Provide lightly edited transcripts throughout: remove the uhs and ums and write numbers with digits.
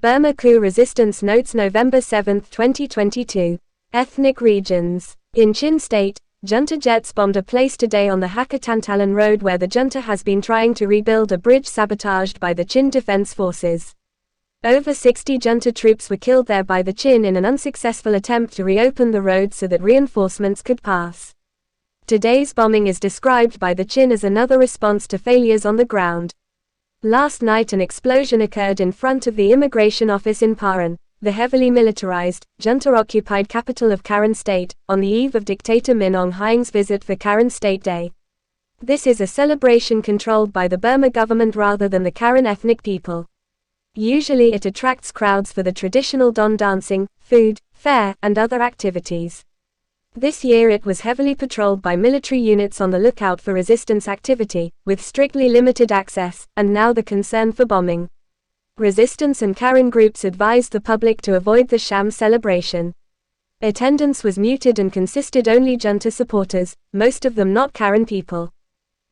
Burma coup resistance notes November 7, 2022. Ethnic regions. In Chin State, junta jets bombed a place today on the Hakha-Htantalan road where the junta has been trying to rebuild a bridge sabotaged by the Chin Defense Forces. Over 60 junta troops were killed there by the Chin in an unsuccessful attempt to reopen the road so that reinforcements could pass. Today's bombing is described by the Chin as another response to failures on the ground. Last night an explosion occurred in front of the immigration office in Paran, the heavily militarized, junta-occupied capital of Karen State, on the eve of dictator Min Aung Hlaing's visit for Karen State Day. This is a celebration controlled by the Burma government rather than the Karen ethnic people. Usually it attracts crowds for the traditional Don dancing, food, fair, and other activities. This year it was heavily patrolled by military units on the lookout for resistance activity, with strictly limited access, and now the concern for bombing. Resistance and Karen groups advised the public to avoid the sham celebration. Attendance was muted and consisted only junta supporters, most of them not Karen people.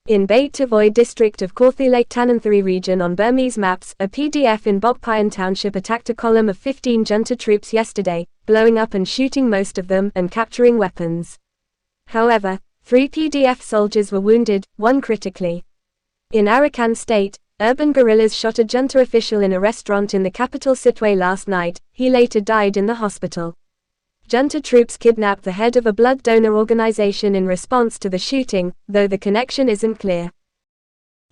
In Hakha-Htantalan district of Hakha-Htantalan region on Burmese maps, a PDF in Bokpayan township attacked a column of 15 junta troops yesterday, blowing up and shooting most of them and capturing weapons. However, 3 PDF soldiers were wounded, 1 critically. In Arakan state, urban guerrillas shot a junta official in a restaurant in the capital Sitwe last night. He later died in the hospital. Junta troops kidnapped the head of a blood donor organization in response to the shooting, though the connection isn't clear.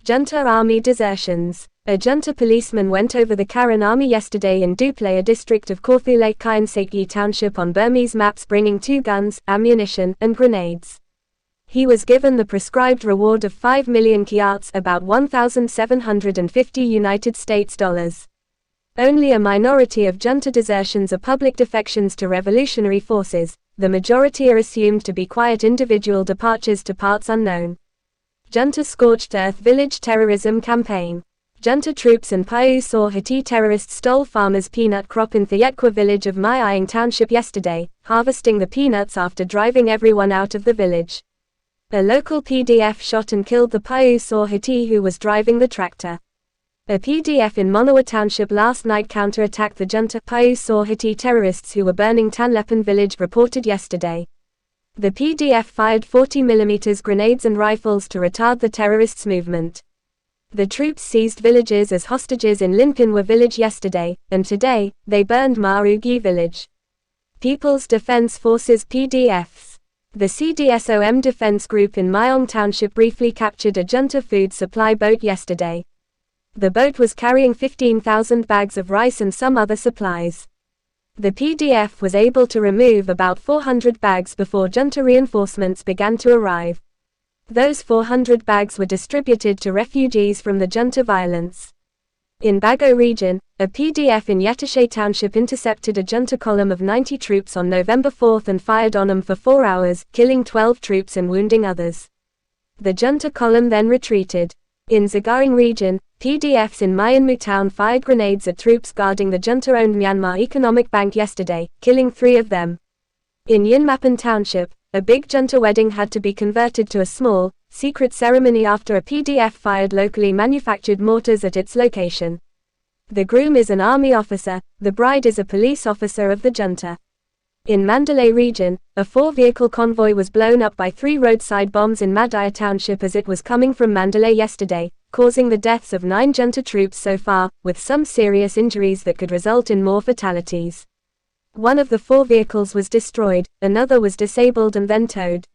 Junta army desertions. A junta policeman went over the Karen army yesterday in Duplay, a district of Hakha-Htantalan township on Burmese maps, bringing 2 guns, ammunition, and grenades. He was given the prescribed reward of 5 million kyats, about $1,750 United States dollars. Only a minority of junta desertions are public defections to revolutionary forces, the majority are assumed to be quiet individual departures to parts unknown. Junta Scorched Earth Village Terrorism Campaign. Junta troops and Pau-Saw-Hati terrorists stole farmers' peanut crop in Thayetqua village of Min Aung township yesterday, harvesting the peanuts after driving everyone out of the village. A local PDF shot and killed the Pau-Saw-Hati who was driving the tractor. A PDF in Monawa township last night counter-attacked the junta Pau-Saw-Hati terrorists who were burning Tanlepan village, reported yesterday. The PDF fired 40mm grenades and rifles to retard the terrorists' movement. The troops seized villagers as hostages in Linpinwa village yesterday, and today, they burned Marugi village. People's Defense Forces PDFs. The CDSOM defense group in Myong township briefly captured a junta food supply boat yesterday. The boat was carrying 15,000 bags of rice and some other supplies. The PDF was able to remove about 400 bags before junta reinforcements began to arrive. Those 400 bags were distributed to refugees from the junta violence. In Bago region, a PDF in Yetashe township intercepted a junta column of 90 troops on November 4 and fired on them for 4 hours, killing 12 troops and wounding others. The junta column then retreated. In Zagaring region, PDFs in Myanmar town fired grenades at troops guarding the junta-owned Myanmar Economic Bank yesterday, killing 3 of them. In Yinmapan township, a big junta wedding had to be converted to a small, secret ceremony after a PDF fired locally manufactured mortars at its location. The groom is an army officer, the bride is a police officer of the junta. In Mandalay region, a 4-vehicle convoy was blown up by 3 roadside bombs in Madaya township as it was coming from Mandalay yesterday, causing the deaths of 9 junta troops so far, with some serious injuries that could result in more fatalities. One of the 4 vehicles was destroyed, another was disabled and then towed.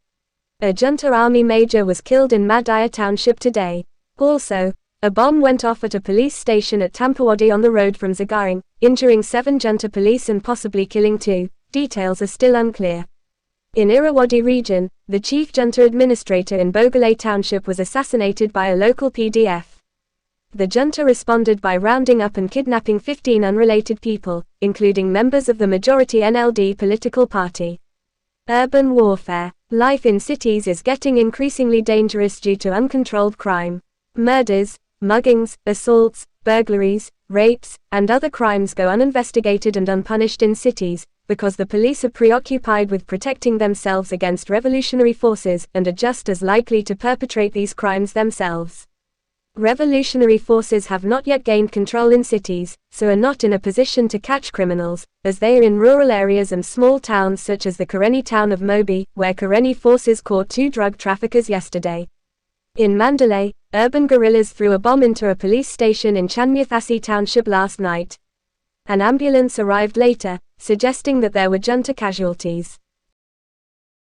A junta army major was killed in Madaya township today. Also, a bomb went off at a police station at Tampawadi on the road from Zagaring, injuring 7 junta police and possibly killing 2. Details are still unclear. In Irrawaddy region, the chief junta administrator in Bogalay township was assassinated by a local PDF. The junta responded by rounding up and kidnapping 15 unrelated people, including members of the majority NLD political party. Urban warfare. Life in cities is getting increasingly dangerous due to uncontrolled crime. Murders, muggings, assaults, burglaries, rapes, and other crimes go uninvestigated and unpunished in cities, because the police are preoccupied with protecting themselves against revolutionary forces and are just as likely to perpetrate these crimes themselves. Revolutionary forces have not yet gained control in cities, so are not in a position to catch criminals, as they are in rural areas and small towns such as the Karenni town of Mobi, where Karenni forces caught 2 drug traffickers yesterday. In Mandalay, urban guerrillas threw a bomb into a police station in Chanmyathasi township last night. An ambulance arrived later, suggesting that there were junta casualties.